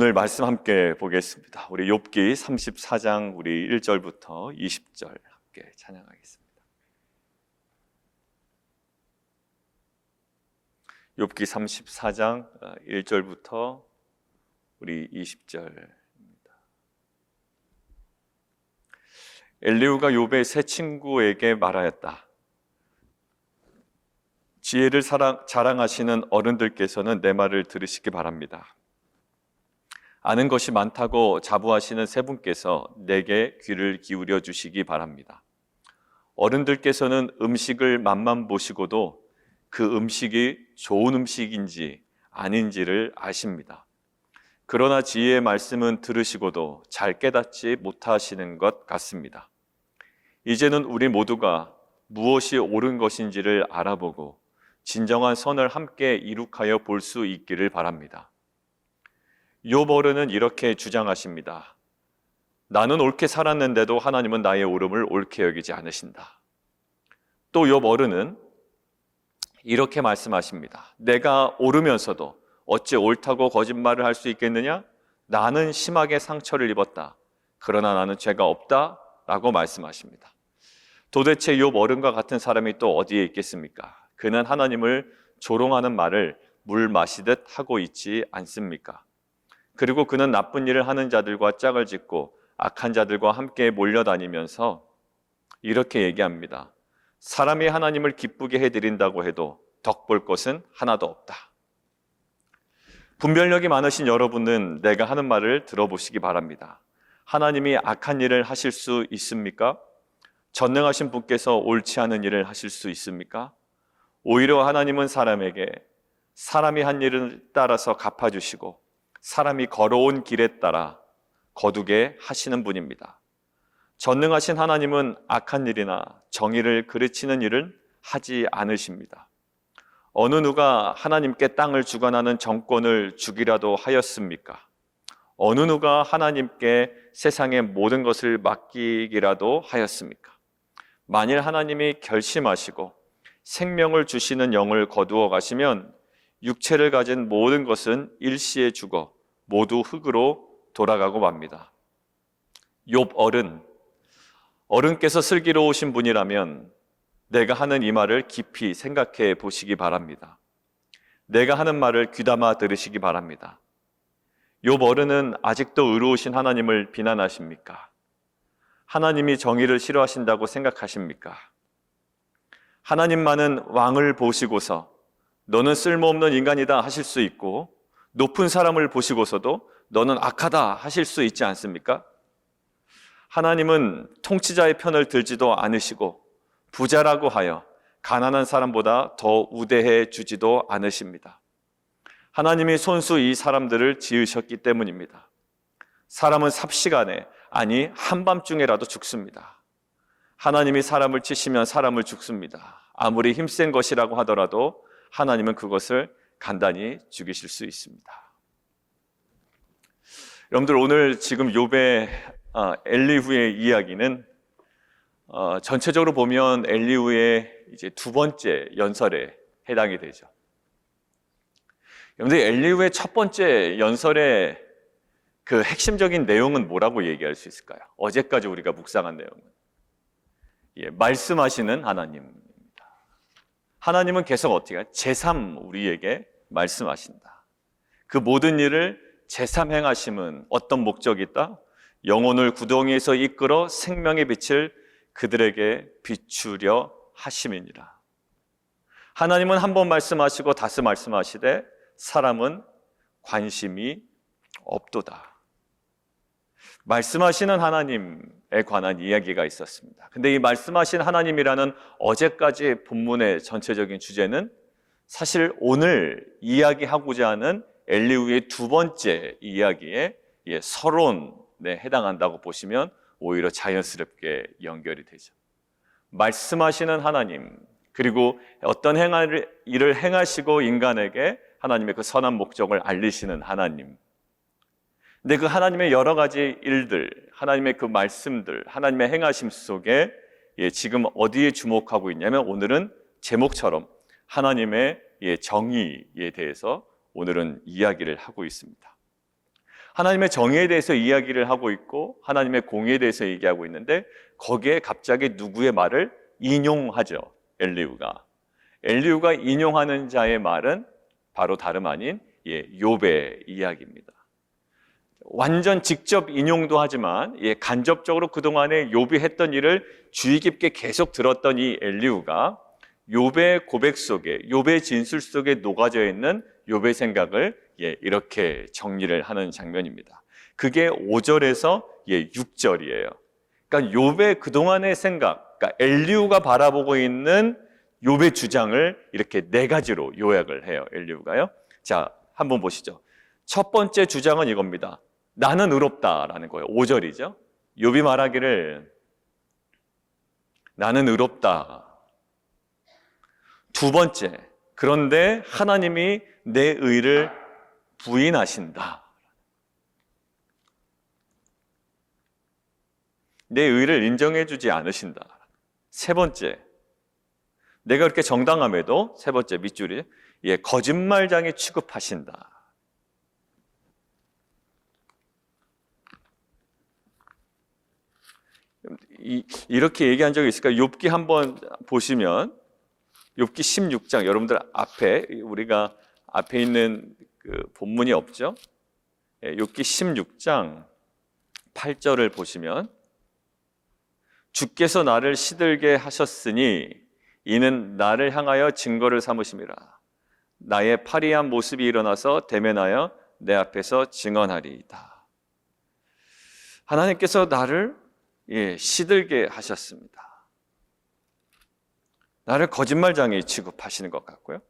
오늘 말씀 함께 보겠습니다. 우리 욥기 34장 우리 1절부터 20절 함께 찬양하겠습니다. 욥기 34장 1절부터 우리 20절입니다. 엘리후가 욥의 세 친구에게 말하였다. 지혜를 자랑하시는 어른들께서는 내 말을 들으시기 바랍니다. 아는 것이 많다고 자부하시는 세 분께서 내게 귀를 기울여 주시기 바랍니다. 어른들께서는 음식을 맛만 보시고도 그 음식이 좋은 음식인지 아닌지를 아십니다. 그러나 지혜의 말씀은 들으시고도 잘 깨닫지 못하시는 것 같습니다. 이제는 우리 모두가 무엇이 옳은 것인지를 알아보고 진정한 선을 함께 이룩하여 볼 수 있기를 바랍니다. 욥 어른은 이렇게 주장하십니다. 나는 옳게 살았는데도 하나님은 나의 옳음을 옳게 여기지 않으신다. 또 욥 어른은 이렇게 말씀하십니다. 내가 옳으면서도 어찌 옳다고 거짓말을 할 수 있겠느냐? 나는 심하게 상처를 입었다. 그러나 나는 죄가 없다. 라고 말씀하십니다. 도대체 욥 어른과 같은 사람이 또 어디에 있겠습니까? 그는 하나님을 조롱하는 말을 물 마시듯 하고 있지 않습니까? 그리고 그는 나쁜 일을 하는 자들과 짝을 짓고 악한 자들과 함께 몰려다니면서 이렇게 얘기합니다. 사람이 하나님을 기쁘게 해드린다고 해도 덕볼 것은 하나도 없다. 분별력이 많으신 여러분은 내가 하는 말을 들어보시기 바랍니다. 하나님이 악한 일을 하실 수 있습니까? 전능하신 분께서 옳지 않은 일을 하실 수 있습니까? 오히려 하나님은 사람에게 사람이 한 일을 따라서 갚아주시고 사람이 걸어온 길에 따라 거두게 하시는 분입니다. 전능하신 하나님은 악한 일이나 정의를 그르치는 일은 하지 않으십니다. 어느 누가 하나님께 땅을 주관하는 정권을 주기라도 하였습니까? 어느 누가 하나님께 세상의 모든 것을 맡기기라도 하였습니까? 만일 하나님이 결심하시고 생명을 주시는 영을 거두어 가시면 육체를 가진 모든 것은 일시에 죽어 모두 흙으로 돌아가고 맙니다. 욥 어른께서 슬기로우신 분이라면 내가 하는 이 말을 깊이 생각해 보시기 바랍니다. 내가 하는 말을 귀담아 들으시기 바랍니다. 욥 어른은 아직도 의로우신 하나님을 비난하십니까? 하나님이 정의를 싫어하신다고 생각하십니까? 하나님만은 왕을 보시고서 너는 쓸모없는 인간이다 하실 수 있고 높은 사람을 보시고서도 너는 악하다 하실 수 있지 않습니까? 하나님은 통치자의 편을 들지도 않으시고 부자라고 하여 가난한 사람보다 더 우대해 주지도 않으십니다. 하나님이 손수 이 사람들을 지으셨기 때문입니다. 사람은 삽시간에 아니 한밤중에라도 죽습니다. 하나님이 사람을 치시면 사람을 죽습니다. 아무리 힘센 것이라고 하더라도 하나님은 그것을 간단히 죽이실 수 있습니다. 여러분들 오늘 지금 욥의 엘리후의 이야기는 전체적으로 보면 엘리후의 이제 두 번째 연설에 해당이 되죠. 여러분들 엘리후의 첫 번째 연설의 그 핵심적인 내용은 뭐라고 얘기할 수 있을까요? 어제까지 우리가 묵상한 내용은 말씀하시는 하나님입니다. 하나님은 계속 어떻게 제3 우리에게 말씀하신다. 그 모든 일을 제3 행하심은 어떤 목적이 있다? 영혼을 구덩이에서 이끌어 생명의 빛을 그들에게 비추려 하심이니라. 하나님은 한 번 말씀하시고 다시 말씀하시되 사람은 관심이 없도다. 말씀하시는 하나님에 관한 이야기가 있었습니다. 근데 이 말씀하신 하나님이라는 어제까지 본문의 전체적인 주제는 사실 오늘 이야기하고자 하는 엘리후의 두 번째 이야기의 서론에 해당한다고 보시면 오히려 자연스럽게 연결이 되죠. 말씀하시는 하나님, 그리고 어떤 일을 행하시고 인간에게 하나님의 그 선한 목적을 알리시는 하나님. 근데 그 하나님의 여러 가지 일들, 하나님의 그 말씀들, 하나님의 행하심 속에 지금 어디에 주목하고 있냐면 오늘은 제목처럼 하나님의 정의에 대해서 오늘은 이야기를 하고 있습니다. 하나님의 정의에 대해서 이야기를 하고 있고 하나님의 공의에 대해서 얘기하고 있는데 거기에 갑자기 누구의 말을 인용하죠. 엘리후가 인용하는 자의 말은 바로 다름 아닌 욥의 이야기입니다. 완전 직접 인용도 하지만 간접적으로 그동안에 욥이 했던 일을 주의 깊게 계속 들었던 이 엘리후가 욥의 고백 속에, 욥의 진술 속에 녹아져 있는 욥의 생각을 이렇게 정리를 하는 장면입니다. 그게 5절에서 6절이에요. 그러니까 욥의 그동안의 생각, 그러니까 엘리후가 바라보고 있는 욥의 주장을 이렇게 4가지로 요약을 해요. 엘리후가요. 자, 한번 보시죠. 첫 번째 주장은 이겁니다. 나는 의롭다라는 거예요. 5절이죠. 욥이 말하기를 나는 의롭다. 두 번째, 그런데 하나님이 내 의를 부인하신다. 내 의를 인정해 주지 않으신다. 세 번째, 내가 그렇게 정당함에도 세 번째 밑줄이 거짓말장애 취급하신다. 이렇게 얘기한 적이 있을까? 욥기 한번 보시면 욥기 16장 여러분들 앞에 우리가 앞에 있는 그 본문이 없죠? 욥기 16장 8절을 보시면 주께서 나를 시들게 하셨으니 이는 나를 향하여 증거를 삼으심이라. 나의 파리한 모습이 일어나서 대면하여 내 앞에서 증언하리이다. 하나님께서 나를 시들게 하셨습니다. 나를 거짓말장애 취급하시는 것 같고요.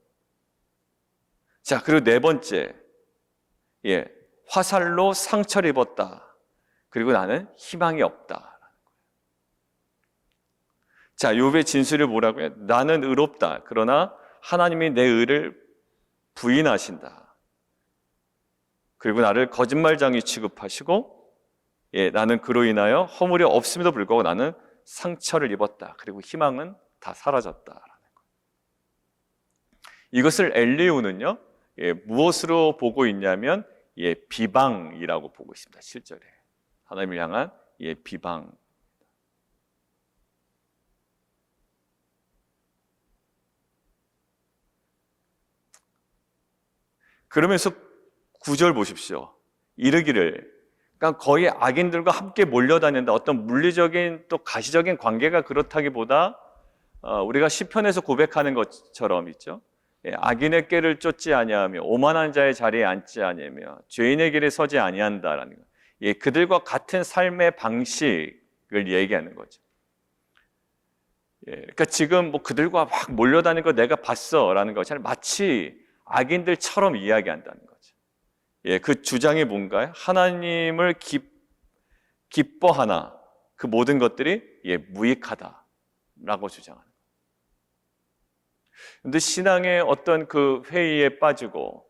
자, 그리고 네 번째, 화살로 상처를 입었다. 그리고 나는 희망이 없다. 자, 욥의 진술이 뭐라고요? 나는 의롭다. 그러나 하나님이 내 의를 부인하신다. 그리고 나를 거짓말장애 취급하시고 나는 그로 인하여 허물이 없음에도 불구하고 나는 상처를 입었다. 그리고 희망은 다 사라졌다라는 거예요. 이것을 엘리후는요, 무엇으로 보고 있냐면 비방이라고 보고 있습니다. 실절에 하나님을 향한 비방. 그러면서 9절 보십시오. 이르기를, 그러니까 거의 악인들과 함께 몰려다닌다. 어떤 물리적인 또 가시적인 관계가 그렇다기보다 우리가 시편에서 고백하는 것처럼 있죠. 악인의 꾀를 쫓지 아니하며 오만한 자의 자리에 앉지 아니하며 죄인의 길에 서지 아니한다라는 거. 그들과 같은 삶의 방식을 얘기하는 거죠. 그러니까 지금 뭐 그들과 막 몰려다니는 거 내가 봤어라는 것처럼 마치 악인들처럼 이야기한다는 거죠. 그 주장이 뭔가요? 하나님을 기뻐하나 그 모든 것들이 무익하다라고 주장하는 거예요. 그런데 신앙의 어떤 그 회의에 빠지고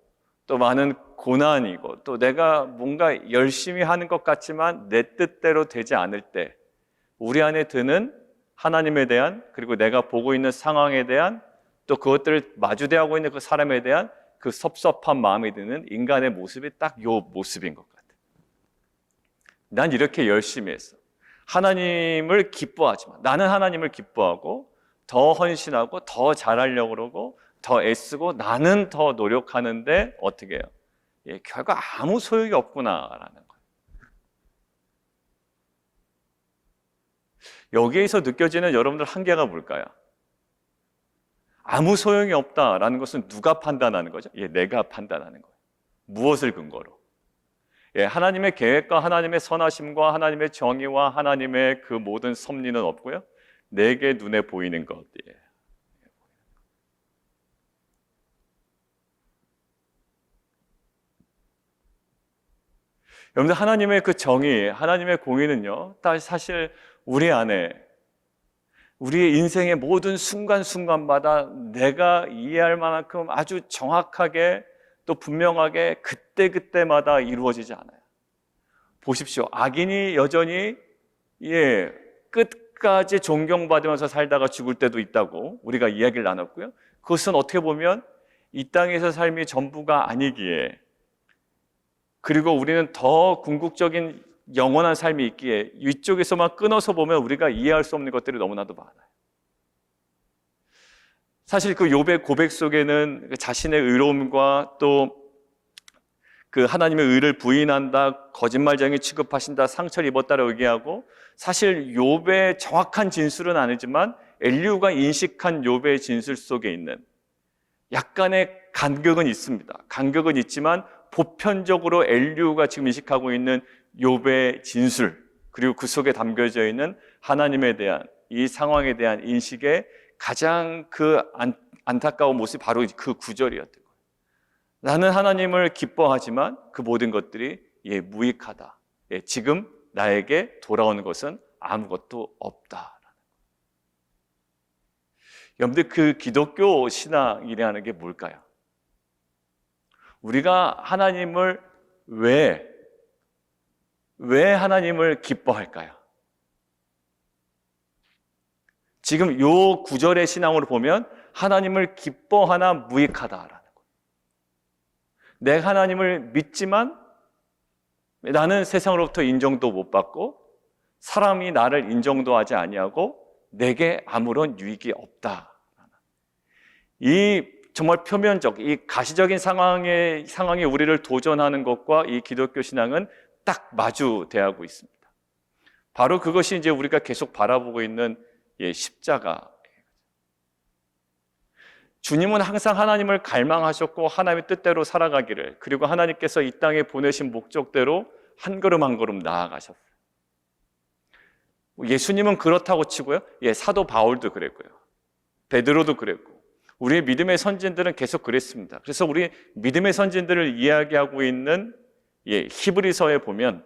또 많은 고난이고 또 내가 뭔가 열심히 하는 것 같지만 내 뜻대로 되지 않을 때 우리 안에 드는 하나님에 대한, 그리고 내가 보고 있는 상황에 대한, 또 그것들을 마주대하고 있는 그 사람에 대한 그 섭섭한 마음이 드는 인간의 모습이 딱 이 모습인 것 같아요. 난 이렇게 열심히 했어. 하나님을 기뻐하지만 나는 하나님을 기뻐하고 더 헌신하고 더 잘하려고 그러고 더 애쓰고 나는 더 노력하는데 어떻게 해요? 결과 아무 소용이 없구나라는 거예요. 여기에서 느껴지는 여러분들 한계가 뭘까요? 아무 소용이 없다라는 것은 누가 판단하는 거죠? 내가 판단하는 거예요. 무엇을 근거로? 하나님의 계획과 하나님의 선하심과 하나님의 정의와 하나님의 그 모든 섭리는 없고요. 내게 눈에 보이는 것. 여러분들 하나님의 그 정의, 하나님의 공의는요. 사실 우리 안에 우리의 인생의 모든 순간순간마다 내가 이해할 만큼 아주 정확하게 또 분명하게 그때그때마다 이루어지지 않아요. 보십시오. 악인이 여전히 끝까지 존경받으면서 살다가 죽을 때도 있다고 우리가 이야기를 나눴고요. 그것은 어떻게 보면 이 땅에서 삶이 전부가 아니기에 그리고 우리는 더 궁극적인 영원한 삶이 있기에 이쪽에서만 끊어서 보면 우리가 이해할 수 없는 것들이 너무나도 많아요. 사실 그 욥의 고백 속에는 자신의 의로움과 또 그 하나님의 의를 부인한다, 거짓말쟁이 취급하신다, 상처를 입었다라고 얘기하고, 사실 욥의 정확한 진술은 아니지만 엘리후가 인식한 욥의 진술 속에 있는 약간의 간격은 있습니다. 간격은 있지만 보편적으로 엘리후가 지금 인식하고 있는 욥의 진술, 그리고 그 속에 담겨져 있는 하나님에 대한 이 상황에 대한 인식의 가장 그 안타까운 모습이 바로 그 구절이었던 거예요. 나는 하나님을 기뻐하지만 그 모든 것들이 무익하다. 지금 나에게 돌아오는 것은 아무것도 없다. 여러분들, 그 기독교 신앙이라는 게 뭘까요? 우리가 하나님을 왜 하나님을 기뻐할까요? 지금 요 구절의 신앙으로 보면 하나님을 기뻐하나 무익하다라는 거예요. 내가 하나님을 믿지만 나는 세상으로부터 인정도 못 받고 사람이 나를 인정도 하지 아니하고 내게 아무런 유익이 없다. 이 정말 표면적, 이 가시적인 상황에 우리를 도전하는 것과 이 기독교 신앙은 딱 마주대하고 있습니다. 바로 그것이 이제 우리가 계속 바라보고 있는 십자가. 주님은 항상 하나님을 갈망하셨고 하나님의 뜻대로 살아가기를, 그리고 하나님께서 이 땅에 보내신 목적대로 한 걸음 한 걸음 나아가셨어요. 예수님은 그렇다고 치고요. 사도 바울도 그랬고요. 베드로도 그랬고, 우리의 믿음의 선진들은 계속 그랬습니다. 그래서 우리 믿음의 선진들을 이야기하고 있는 히브리서에 보면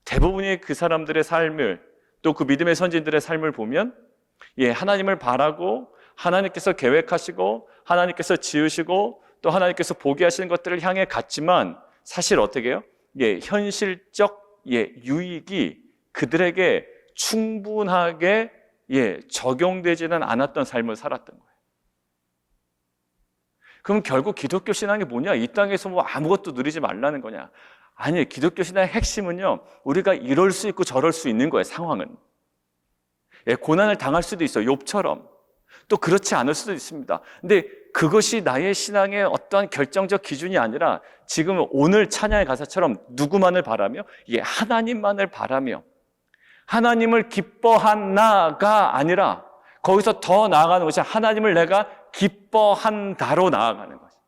대부분의 그 사람들의 삶을, 또 그 믿음의 선진들의 삶을 보면 하나님을 바라고 하나님께서 계획하시고 하나님께서 지으시고 또 하나님께서 보게 하시는 것들을 향해 갔지만 사실 어떻게 해요? 현실적 유익이 그들에게 충분하게 적용되지는 않았던 삶을 살았던 거예요. 그럼 결국 기독교 신앙이 뭐냐? 이 땅에서 뭐 아무것도 누리지 말라는 거냐? 아니에요. 기독교 신앙의 핵심은요, 우리가 이럴 수 있고 저럴 수 있는 거예요. 상황은 고난을 당할 수도 있어요. 욥처럼. 또 그렇지 않을 수도 있습니다. 근데 그것이 나의 신앙의 어떠한 결정적 기준이 아니라 지금 오늘 찬양의 가사처럼 누구만을 바라며 하나님만을 바라며 하나님을 기뻐하나가 아니라 거기서 더 나아가는 것이 하나님을 내가 기뻐한다로 나아가는 거죠.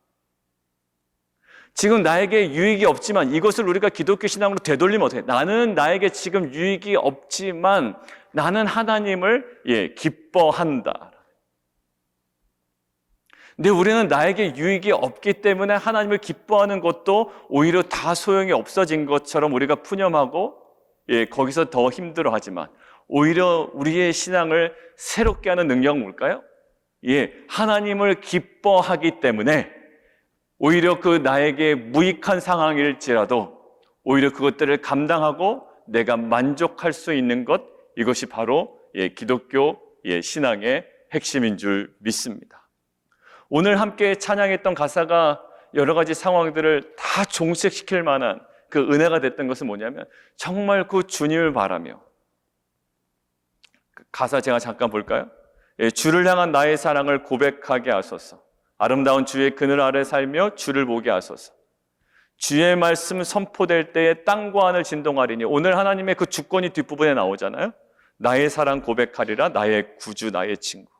지금 나에게 유익이 없지만 이것을 우리가 기독교 신앙으로 되돌리면 어떻게 해요? 나는 나에게 지금 유익이 없지만 나는 하나님을 기뻐한다. 근데 우리는 나에게 유익이 없기 때문에 하나님을 기뻐하는 것도 오히려 다 소용이 없어진 것처럼 우리가 푸념하고 거기서 더 힘들어하지만 오히려 우리의 신앙을 새롭게 하는 능력은 뭘까요? 하나님을 기뻐하기 때문에 오히려 그 나에게 무익한 상황일지라도 오히려 그것들을 감당하고 내가 만족할 수 있는 것, 이것이 바로 기독교 신앙의 핵심인 줄 믿습니다. 오늘 함께 찬양했던 가사가 여러 가지 상황들을 다 종식시킬 만한 그 은혜가 됐던 것은 뭐냐면 정말 그 주님을 바라며, 가사 제가 잠깐 볼까요? 주를 향한 나의 사랑을 고백하게 하소서. 아름다운 주의 그늘 아래 살며 주를 보게 하소서. 주의 말씀 선포될 때에 땅과 하늘 진동하리니. 오늘 하나님의 그 주권이 뒷부분에 나오잖아요. 나의 사랑 고백하리라, 나의 구주, 나의 친구.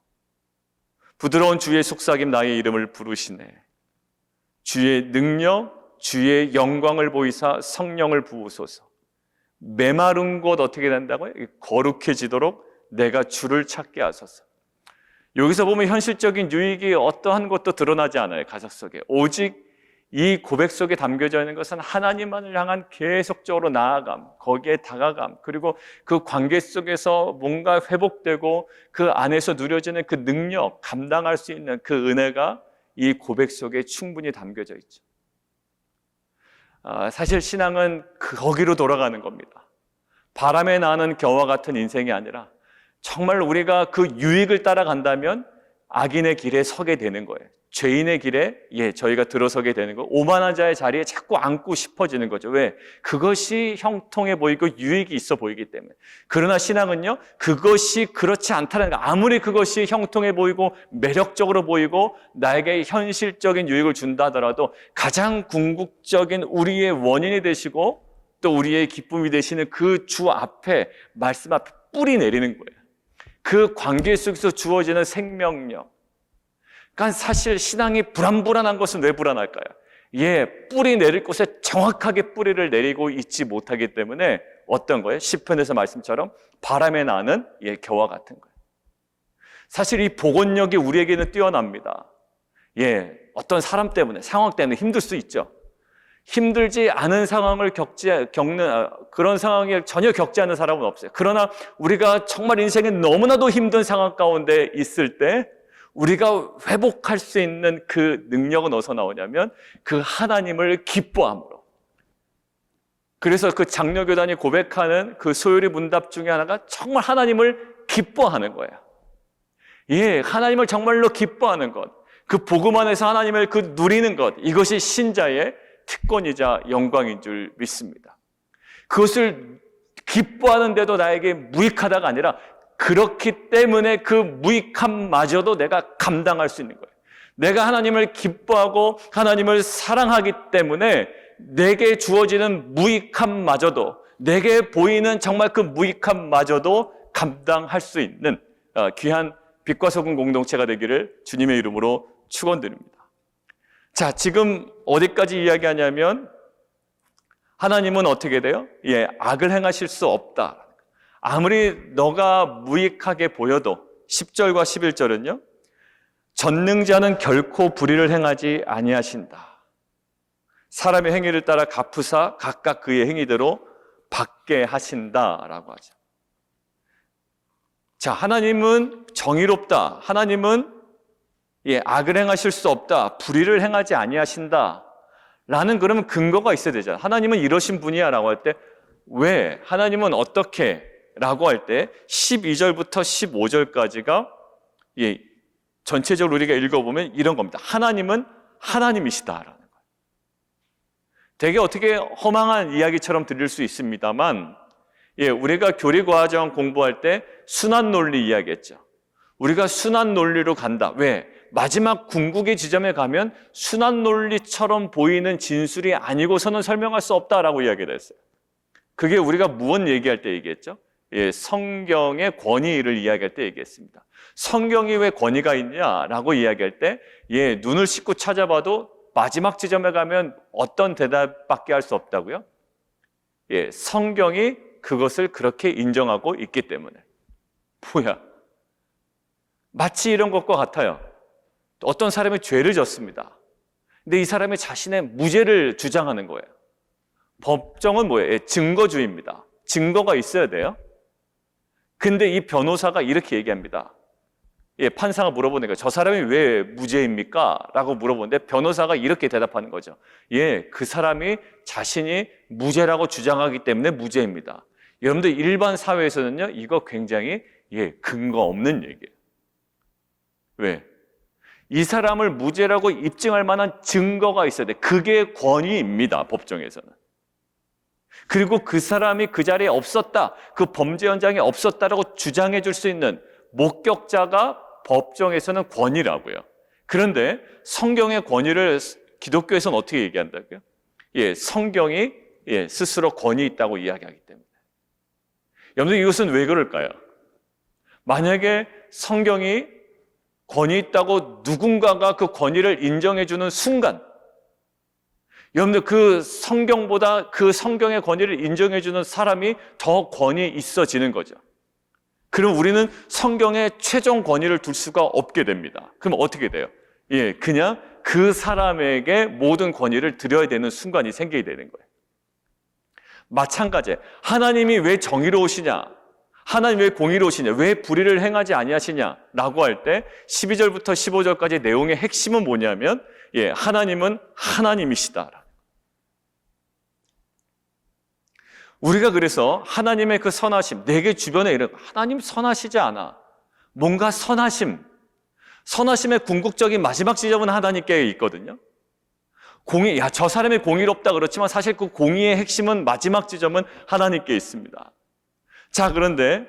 부드러운 주의 속삭임 나의 이름을 부르시네. 주의 능력, 주의 영광을 보이사 성령을 부으소서. 메마른 곳 어떻게 된다고요? 거룩해지도록 내가 주를 찾게 하소서. 여기서 보면 현실적인 유익이 어떠한 것도 드러나지 않아요. 가사 속에. 오직 이 고백 속에 담겨져 있는 것은 하나님만을 향한 계속적으로 나아감, 거기에 다가감, 그리고 그 관계 속에서 뭔가 회복되고 그 안에서 누려지는 그 능력, 감당할 수 있는 그 은혜가 이 고백 속에 충분히 담겨져 있죠. 사실 신앙은 거기로 돌아가는 겁니다. 바람에 나는 겨와 같은 인생이 아니라 정말 우리가 그 유익을 따라간다면 악인의 길에 서게 되는 거예요. 죄인의 길에 저희가 들어서게 되는 거, 오만한 자의 자리에 자꾸 앉고 싶어지는 거죠. 왜? 그것이 형통해 보이고 유익이 있어 보이기 때문에. 그러나 신앙은요, 그것이 그렇지 않다는 거. 아무리 그것이 형통해 보이고 매력적으로 보이고 나에게 현실적인 유익을 준다 하더라도 가장 궁극적인 우리의 원인이 되시고 또 우리의 기쁨이 되시는 그 주 앞에, 말씀 앞에 뿌리 내리는 거예요. 그 관계 속에서 주어지는 생명력. 그러니까 사실 신앙이 불안한 것은 왜 불안할까요? 뿌리 내릴 곳에 정확하게 뿌리를 내리고 있지 못하기 때문에 어떤 거예요? 시편에서 말씀처럼 바람에 나는 겨와 같은 거예요. 사실 이 복원력이 우리에게는 뛰어납니다. 어떤 사람 때문에, 상황 때문에 힘들 수 있죠. 힘들지 않은 상황을 겪는 그런 상황에 전혀 겪지 않는 사람은 없어요. 그러나 우리가 정말 인생에 너무나도 힘든 상황 가운데 있을 때 우리가 회복할 수 있는 그 능력은 어디서 나오냐면 그 하나님을 기뻐함으로. 그래서 그 장로교단이 고백하는 그 소요리 문답 중에 하나가 정말 하나님을 기뻐하는 거예요. 하나님을 정말로 기뻐하는 것, 그 복음 안에서 하나님을 그 누리는 것, 이것이 신자의 특권이자 영광인 줄 믿습니다. 그것을 기뻐하는데도 나에게 무익하다가 아니라 그렇기 때문에 그 무익함마저도 내가 감당할 수 있는 거예요. 내가 하나님을 기뻐하고 하나님을 사랑하기 때문에 내게 주어지는 무익함마저도, 내게 보이는 정말 그 무익함마저도 감당할 수 있는 귀한 빛과 소금 공동체가 되기를 주님의 이름으로 축원드립니다. 자, 지금 어디까지 이야기하냐면 하나님은 어떻게 돼요? 악을 행하실 수 없다. 아무리 너가 무익하게 보여도 10절과 11절은요. 전능자는 결코 불의를 행하지 아니하신다. 사람의 행위를 따라 갚으사 각각 그의 행위대로 받게 하신다라고 하죠. 자, 하나님은 정의롭다. 하나님은 악을 행하실 수 없다. 불의를 행하지 아니하신다. 라는 그러면 근거가 있어야 되잖아요. 하나님은 이러신 분이야 라고 할 때 왜? 하나님은 어떻게? 라고 할 때 12절부터 15절까지가 전체적으로 우리가 읽어보면 이런 겁니다. 하나님은 하나님이시다라는 거예요. 되게 어떻게 허망한 이야기처럼 들릴 수 있습니다만 우리가 교리과정 공부할 때 순환 논리 이야기했죠. 우리가 순환 논리로 간다. 왜? 마지막 궁극의 지점에 가면 순환 논리처럼 보이는 진술이 아니고서는 설명할 수 없다라고 이야기를 했어요. 그게 우리가 무언 얘기할 때 얘기했죠? 성경의 권위를 이야기할 때 얘기했습니다. 성경이 왜 권위가 있냐라고 이야기할 때 눈을 씻고 찾아봐도 마지막 지점에 가면 어떤 대답밖에 할 수 없다고요? 성경이 그것을 그렇게 인정하고 있기 때문에. 뭐야? 마치 이런 것과 같아요. 어떤 사람이 죄를 졌습니다. 근데 이 사람이 자신의 무죄를 주장하는 거예요. 법정은 뭐예요? 증거주의입니다. 증거가 있어야 돼요. 근데 이 변호사가 이렇게 얘기합니다. 판사가 물어보니까 저 사람이 왜 무죄입니까? 라고 물어보는데 변호사가 이렇게 대답하는 거죠. 그 사람이 자신이 무죄라고 주장하기 때문에 무죄입니다. 여러분들 일반 사회에서는요, 이거 굉장히 근거 없는 얘기예요. 왜? 이 사람을 무죄라고 입증할 만한 증거가 있어야 돼. 그게 권위입니다, 법정에서는. 그리고 그 사람이 그 자리에 없었다, 그 범죄 현장에 없었다라고 주장해 줄 수 있는 목격자가 법정에서는 권위라고요. 그런데 성경의 권위를 기독교에서는 어떻게 얘기한다고요? 성경이 스스로 권위 있다고 이야기하기 때문에. 여러분들 이것은 왜 그럴까요? 만약에 성경이 권위 있다고 누군가가 그 권위를 인정해 주는 순간, 여러분들 그 성경보다 그 성경의 권위를 인정해 주는 사람이 더 권위 있어지는 거죠. 그럼 우리는 성경에 최종 권위를 둘 수가 없게 됩니다. 그럼 어떻게 돼요? 그냥 그 사람에게 모든 권위를 드려야 되는 순간이 생기게 되는 거예요. 마찬가지예요. 하나님이 왜 정의로우시냐? 하나님 왜 공의로우시냐? 왜 불의를 행하지 아니하시냐? 라고 할 때 12절부터 15절까지 내용의 핵심은 뭐냐면 하나님은 하나님이시다. 우리가 그래서 하나님의 그 선하심, 내게 주변에 이런 하나님 선하시지 않아. 뭔가 선하심, 선하심의 궁극적인 마지막 지점은 하나님께 있거든요. 저 사람이 공의롭다 그렇지만 사실 그 공의의 핵심은 마지막 지점은 하나님께 있습니다. 자, 그런데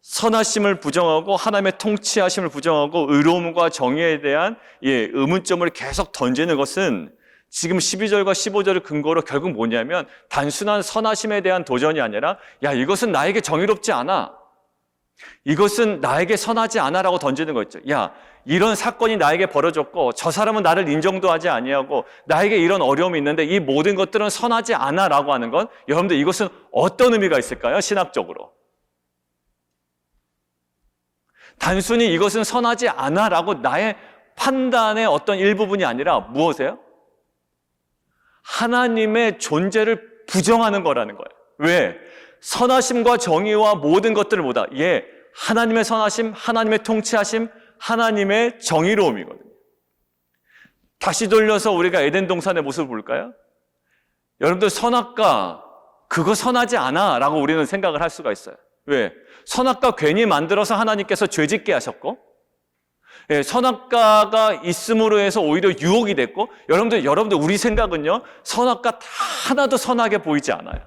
선하심을 부정하고 하나님의 통치하심을 부정하고 의로움과 정의에 대한 의문점을 계속 던지는 것은 지금 12절과 15절을 근거로 결국 뭐냐면 단순한 선하심에 대한 도전이 아니라 이것은 나에게 정의롭지 않아. 이것은 나에게 선하지 않아라고 던지는 거 있죠. 이런 사건이 나에게 벌어졌고 저 사람은 나를 인정도 하지 아니하고 나에게 이런 어려움이 있는데 이 모든 것들은 선하지 않아라고 하는 건 여러분들 이것은 어떤 의미가 있을까요? 신학적으로. 단순히 이것은 선하지 않아라고 나의 판단의 어떤 일부분이 아니라 무엇이에요? 하나님의 존재를 부정하는 거라는 거예요. 왜? 선하심과 정의와 모든 것들을 보다 하나님의 선하심, 하나님의 통치하심, 하나님의 정의로움이거든요. 다시 돌려서 우리가 에덴 동산의 모습을 볼까요? 여러분들 선악과 그거 선하지 않아 라고 우리는 생각을 할 수가 있어요. 왜? 선악과 괜히 만들어서 하나님께서 죄짓게 하셨고 선악과가 있음으로 해서 오히려 유혹이 됐고 여러분들 우리 생각은요 선악과 하나도 선하게 보이지 않아요.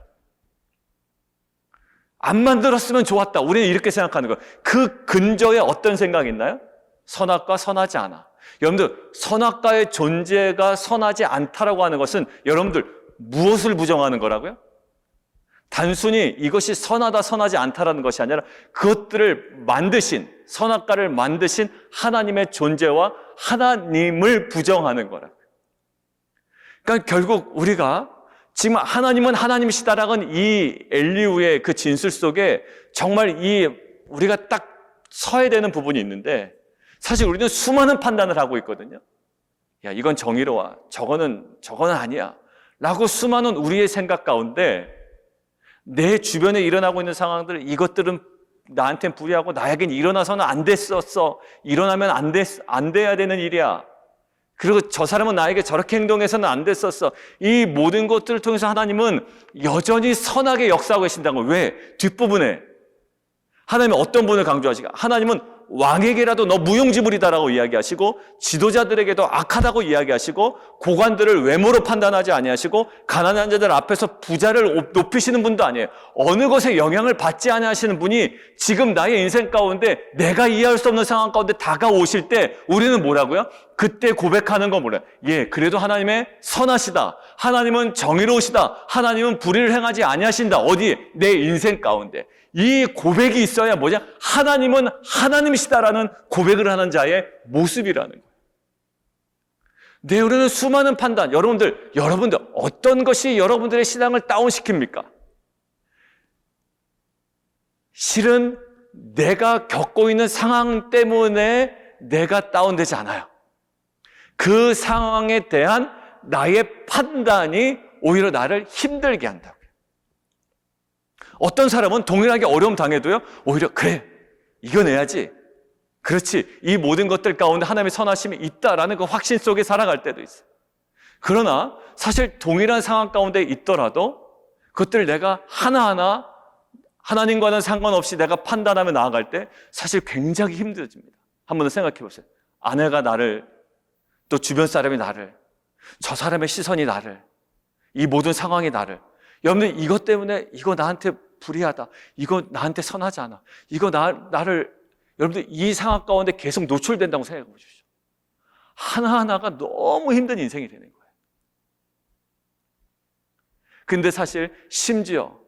안 만들었으면 좋았다. 우리는 이렇게 생각하는 거예요. 그 근저에 어떤 생각이 있나요? 선악과 선하지 않아. 여러분들 선악과의 존재가 선하지 않다라고 하는 것은 여러분들 무엇을 부정하는 거라고요? 단순히 이것이 선하다 선하지 않다라는 것이 아니라 그것들을 만드신 선악과를 만드신 하나님의 존재와 하나님을 부정하는 거라고요. 그러니까 결국 우리가 지금 하나님은 하나님이시다라는 이 엘리후의 그 진술 속에 정말 우리가 딱 서야 되는 부분이 있는데 사실 우리는 수많은 판단을 하고 있거든요. 이건 정의로워. 저거는 아니야. 라고 수많은 우리의 생각 가운데 내 주변에 일어나고 있는 상황들 이것들은 나한테는 불리하고 나에겐 일어나서는 안 됐었어. 일어나면 안 돼야 되는 일이야. 그리고 저 사람은 나에게 저렇게 행동해서는 안 됐었어. 이 모든 것들을 통해서 하나님은 여전히 선하게 역사하고 계신다는 거예요. 왜? 뒷부분에 하나님은 어떤 분을 강조하시까? 하나님은 왕에게라도 너 무용지물이다라고 이야기하시고 지도자들에게도 악하다고 이야기하시고 고관들을 외모로 판단하지 아니하시고 가난한 자들 앞에서 부자를 높이시는 분도 아니에요. 어느 것에 영향을 받지 아니하시는 분이 지금 나의 인생 가운데 내가 이해할 수 없는 상황 가운데 다가오실 때 우리는 뭐라고요? 그때 고백하는 건 뭐래요? 그래도 하나님의 선하시다. 하나님은 정의로우시다. 하나님은 불의를 행하지 아니하신다. 어디? 내 인생 가운데. 이 고백이 있어야 뭐냐? 하나님은 하나님이시다라는 고백을 하는 자의 모습이라는 거예요. 우리는 수많은 판단, 여러분들 어떤 것이 여러분들의 신앙을 다운시킵니까? 실은 내가 겪고 있는 상황 때문에 내가 다운되지 않아요. 그 상황에 대한 나의 판단이 오히려 나를 힘들게 한다고요. 어떤 사람은 동일하게 어려움 당해도요, 오히려 그래, 이겨내야지. 그렇지, 이 모든 것들 가운데 하나님의 선하심이 있다라는 그 확신 속에 살아갈 때도 있어요. 그러나 사실 동일한 상황 가운데 있더라도 그것들을 내가 하나하나 하나님과는 상관없이 내가 판단하며 나아갈 때 사실 굉장히 힘들어집니다. 한번 생각해 보세요. 아내가 나를, 또 주변 사람이 나를, 저 사람의 시선이 나를, 이 모든 상황이 나를, 여러분들 이것 때문에 이거 나한테 불의하다, 이거 나한테 선하지 않아, 이거 나를, 여러분들 이 상황 가운데 계속 노출된다고 생각해 보십시오. 하나하나가 너무 힘든 인생이 되는 거예요. 근데 사실 심지어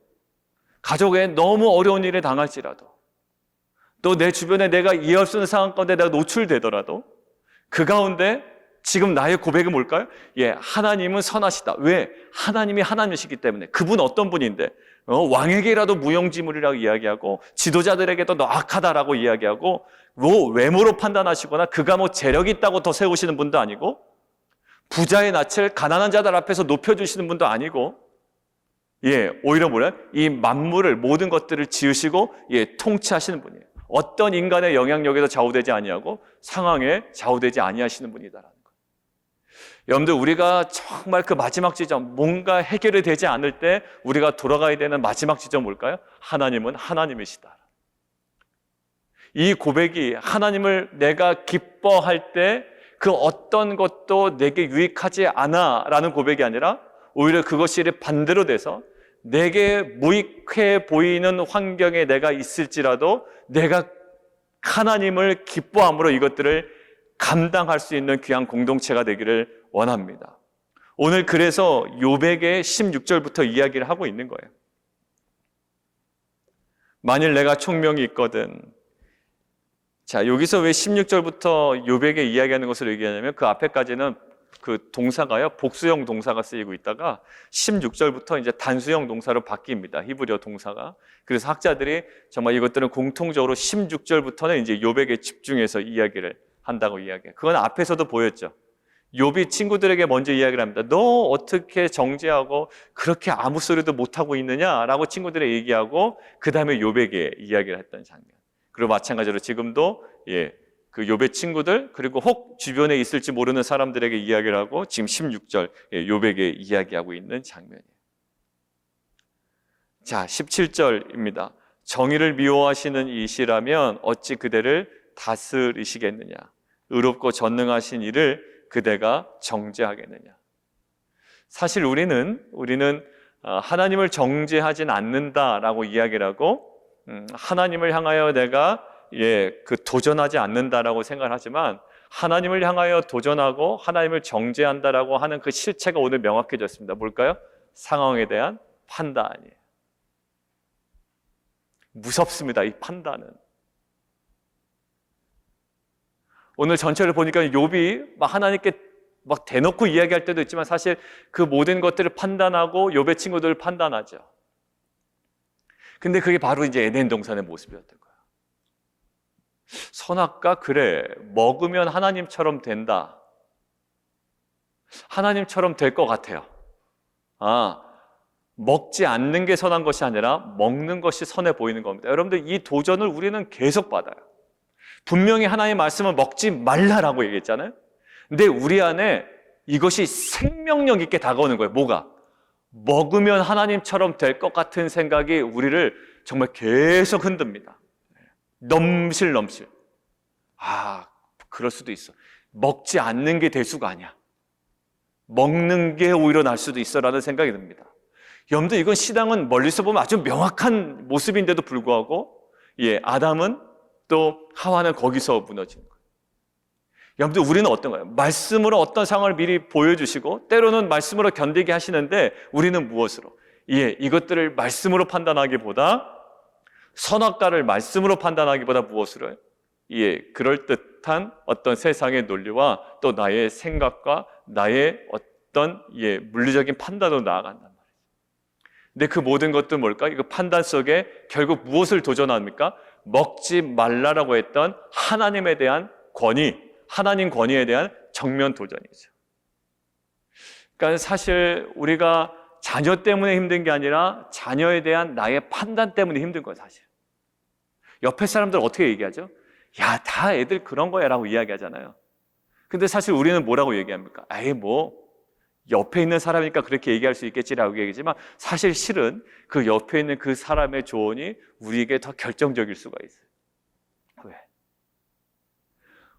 가족에 너무 어려운 일에 당할지라도, 또 내 주변에 내가 이해할 수 있는 상황 가운데 내가 노출되더라도 그 가운데 지금 나의 고백은 뭘까요? 하나님은 선하시다. 왜? 하나님이 하나님이시기 때문에. 그분 어떤 분인데 왕에게라도 무용지물이라고 이야기하고 지도자들에게도 너 악하다라고 이야기하고 외모로 판단하시거나 그가 재력이 있다고 더 세우시는 분도 아니고 부자의 낯을 가난한 자들 앞에서 높여주시는 분도 아니고 오히려 뭐래? 이 만물을 모든 것들을 지으시고 통치하시는 분이에요. 어떤 인간의 영향력에도 좌우되지 아니하고 상황에 좌우되지 아니하시는 분이다라는 거예요. 여러분들 우리가 정말 그 마지막 지점, 뭔가 해결이 되지 않을 때 우리가 돌아가야 되는 마지막 지점 뭘까요? 하나님은 하나님이시다. 이 고백이 하나님을 내가 기뻐할 때 그 어떤 것도 내게 유익하지 않아 라는 고백이 아니라 오히려 그것이 반대로 돼서 내게 무익해 보이는 환경에 내가 있을지라도 내가 하나님을 기뻐함으로 이것들을 감당할 수 있는 귀한 공동체가 되기를 원합니다. 오늘 그래서 욥에게 16절부터 이야기를 하고 있는 거예요. 만일 내가 총명이 있거든. 자, 여기서 왜 16절부터 욥에게 이야기하는 것을 얘기하냐면 그 앞에까지는 그 동사가요, 복수형 동사가 쓰이고 있다가 16절부터 이제 단수형 동사로 바뀝니다. 히브리어 동사가. 그래서 학자들이 정말 이것들은 공통적으로 16절부터는 이제 욥에게 집중해서 이야기를 한다고 이야기해요. 그건 앞에서도 보였죠. 욥이 친구들에게 먼저 이야기를 합니다. 너 어떻게 정죄하고 그렇게 아무 소리도 못하고 있느냐라고 친구들에게 얘기하고 그 다음에 욥에게 이야기를 했던 장면. 그리고 마찬가지로 지금도 그 욥의 친구들 그리고 혹 주변에 있을지 모르는 사람들에게 이야기를 하고 지금 16절 욥에게 이야기하고 있는 장면이에요. 자, 17절입니다. 정의를 미워하시는 이시라면 어찌 그대를 다스리시겠느냐. 의롭고 전능하신 이를 그대가 정죄하겠느냐. 사실 우리는 하나님을 정죄하진 않는다라고 이야기를 하고 하나님을 향하여 내가 도전하지 않는다라고 생각을 하지만 하나님을 향하여 도전하고 하나님을 정죄한다라고 하는 그 실체가 오늘 명확해졌습니다. 뭘까요? 상황에 대한 판단이에요. 무섭습니다. 이 판단은. 오늘 전체를 보니까 욥이 막 하나님께 막 대놓고 이야기할 때도 있지만 사실 그 모든 것들을 판단하고 욥의 친구들을 판단하죠. 근데 그게 바로 이제 에덴 동산의 모습이었던 거예요. 선악과 그래 먹으면 하나님처럼 된다. 하나님처럼 될 것 같아요. 먹지 않는 게 선한 것이 아니라 먹는 것이 선해 보이는 겁니다. 여러분들 이 도전을 우리는 계속 받아요. 분명히 하나님의 말씀은 먹지 말라라고 얘기했잖아요. 근데 우리 안에 이것이 생명력 있게 다가오는 거예요. 뭐가? 먹으면 하나님처럼 될 것 같은 생각이 우리를 정말 계속 흔듭니다. 넘실넘실. 그럴 수도 있어. 먹지 않는 게 될 수가 아니야. 먹는 게 오히려 날 수도 있어라는 생각이 듭니다. 여러분들 이건 신앙은 멀리서 보면 아주 명확한 모습인데도 불구하고 아담은 또 하와는 거기서 무너지는 거예요. 여러분들 우리는 어떤 거예요? 말씀으로 어떤 상황을 미리 보여주시고 때로는 말씀으로 견디게 하시는데 우리는 무엇으로? 이것들을 말씀으로 판단하기보다 선악과를 말씀으로 판단하기보다 무엇으로? 그럴듯한 어떤 세상의 논리와 또 나의 생각과 나의 어떤 물리적인 판단으로 나아간단 말이에요. 근데 그 모든 것도 뭘까? 그 판단 속에 결국 무엇을 도전합니까? 먹지 말라라고 했던 하나님에 대한 권위, 하나님 권위에 대한 정면 도전이죠. 그러니까 사실 우리가 자녀 때문에 힘든 게 아니라 자녀에 대한 나의 판단 때문에 힘든 거예요, 사실. 옆에 사람들 어떻게 얘기하죠? 야, 다 애들 그런 거야 라고 이야기하잖아요. 근데 사실 우리는 뭐라고 얘기합니까? 옆에 있는 사람이니까 그렇게 얘기할 수 있겠지라고 얘기하지만 사실 실은 그 옆에 있는 그 사람의 조언이 우리에게 더 결정적일 수가 있어요. 왜?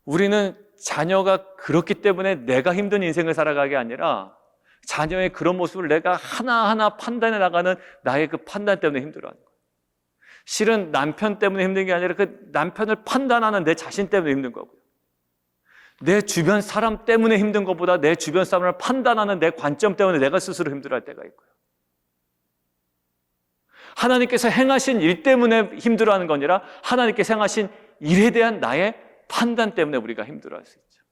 우리는 자녀가 그렇기 때문에 내가 힘든 인생을 살아가게 아니라 자녀의 그런 모습을 내가 하나하나 판단해 나가는 나의 그 판단 때문에 힘들어하는 거예요. 실은 남편 때문에 힘든 게 아니라 그 남편을 판단하는 내 자신 때문에 힘든 거고요. 내 주변 사람 때문에 힘든 것보다 내 주변 사람을 판단하는 내 관점 때문에 내가 스스로 힘들어할 때가 있고요. 하나님께서 행하신 일 때문에 힘들어하는 거 아니라 하나님께서 행하신 일에 대한 나의 판단 때문에 우리가 힘들어할 수 있죠.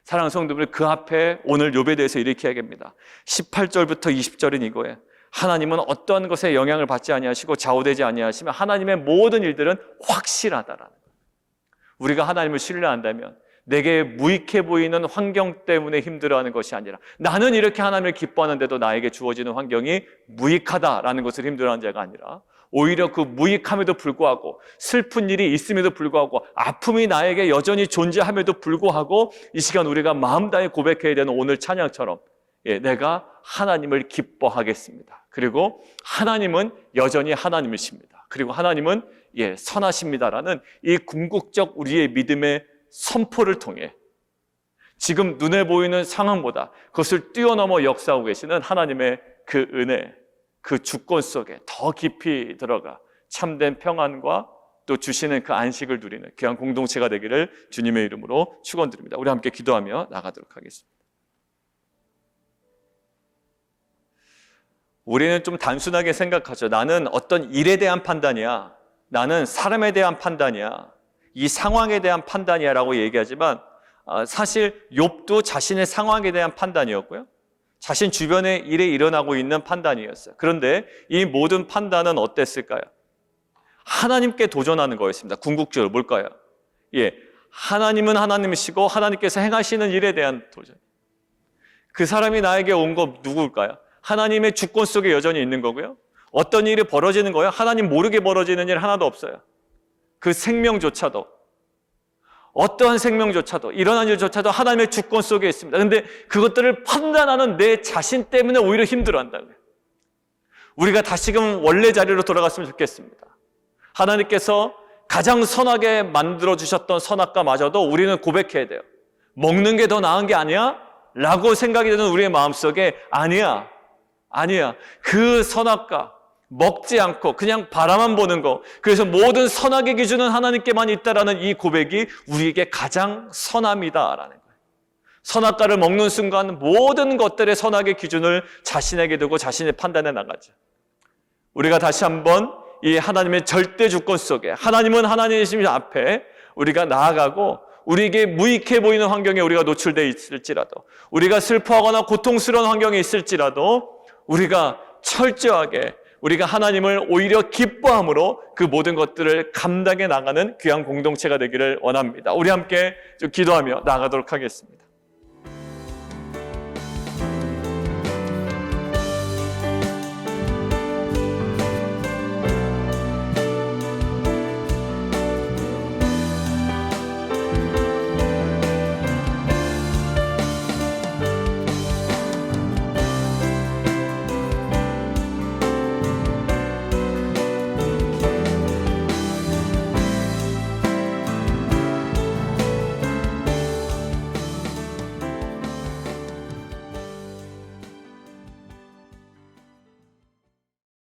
사랑하는 성도들, 그 앞에 오늘 욥에 대해서 이렇게 이야기합니다. 18절부터 20절은 이거예요. 하나님은 어떠한 것에 영향을 받지 아니하시고 좌우되지 아니하시며 하나님의 모든 일들은 확실하다라는 거예요. 우리가 하나님을 신뢰한다면 내게 무익해 보이는 환경 때문에 힘들어하는 것이 아니라 나는 이렇게 하나님을 기뻐하는데도 나에게 주어지는 환경이 무익하다라는 것을 힘들어하는 자가 아니라 오히려 그 무익함에도 불구하고 슬픈 일이 있음에도 불구하고 아픔이 나에게 여전히 존재함에도 불구하고 이 시간 우리가 마음 다해 고백해야 되는 오늘 찬양처럼 내가 하나님을 기뻐하겠습니다. 그리고 하나님은 여전히 하나님이십니다. 그리고 하나님은 선하십니다라는 이 궁극적 우리의 믿음의 선포를 통해 지금 눈에 보이는 상황보다 그것을 뛰어넘어 역사하고 계시는 하나님의 그 은혜, 그 주권 속에 더 깊이 들어가 참된 평안과 또 주시는 그 안식을 누리는 귀한 공동체가 되기를 주님의 이름으로 축원드립니다. 우리 함께 기도하며 나가도록 하겠습니다. 우리는 좀 단순하게 생각하죠. 나는 어떤 일에 대한 판단이야, 나는 사람에 대한 판단이야, 이 상황에 대한 판단이야 라고 얘기하지만 사실 욥도 자신의 상황에 대한 판단이었고요, 자신 주변의 일에 일어나고 있는 판단이었어요. 그런데 이 모든 판단은 어땠을까요? 하나님께 도전하는 거였습니다. 궁극적으로 뭘까요? 하나님은 하나님이시고 하나님께서 행하시는 일에 대한 도전. 그 사람이 나에게 온 거 누굴까요? 하나님의 주권 속에 여전히 있는 거고요, 어떤 일이 벌어지는 거예요? 하나님 모르게 벌어지는 일 하나도 없어요. 그 생명조차도, 어떠한 생명조차도, 일어난 일조차도 하나님의 주권 속에 있습니다. 그런데 그것들을 판단하는 내 자신 때문에 오히려 힘들어한다고요. 우리가 다시금 원래 자리로 돌아갔으면 좋겠습니다. 하나님께서 가장 선하게 만들어주셨던 선악과마저도 우리는 고백해야 돼요. 먹는 게 더 나은 게 아니야? 라고 생각이 드는 우리의 마음속에 아니야. 그 선악과 먹지 않고 그냥 바라만 보는 거, 그래서 모든 선악의 기준은 하나님께만 있다라는 이 고백이 우리에게 가장 선함이다라는 거예요. 선악과를 먹는 순간 모든 것들의 선악의 기준을 자신에게 두고 자신의 판단에 나가죠. 우리가 다시 한번 이 하나님의 절대 주권 속에, 하나님은 하나님이신 앞에 우리가 나아가고, 우리에게 무익해 보이는 환경에 우리가 노출되어 있을지라도, 우리가 슬퍼하거나 고통스러운 환경에 있을지라도 우리가 철저하게 우리가 하나님을 오히려 기뻐함으로 그 모든 것들을 감당해 나가는 귀한 공동체가 되기를 원합니다. 우리 함께 좀 기도하며 나아가도록 하겠습니다.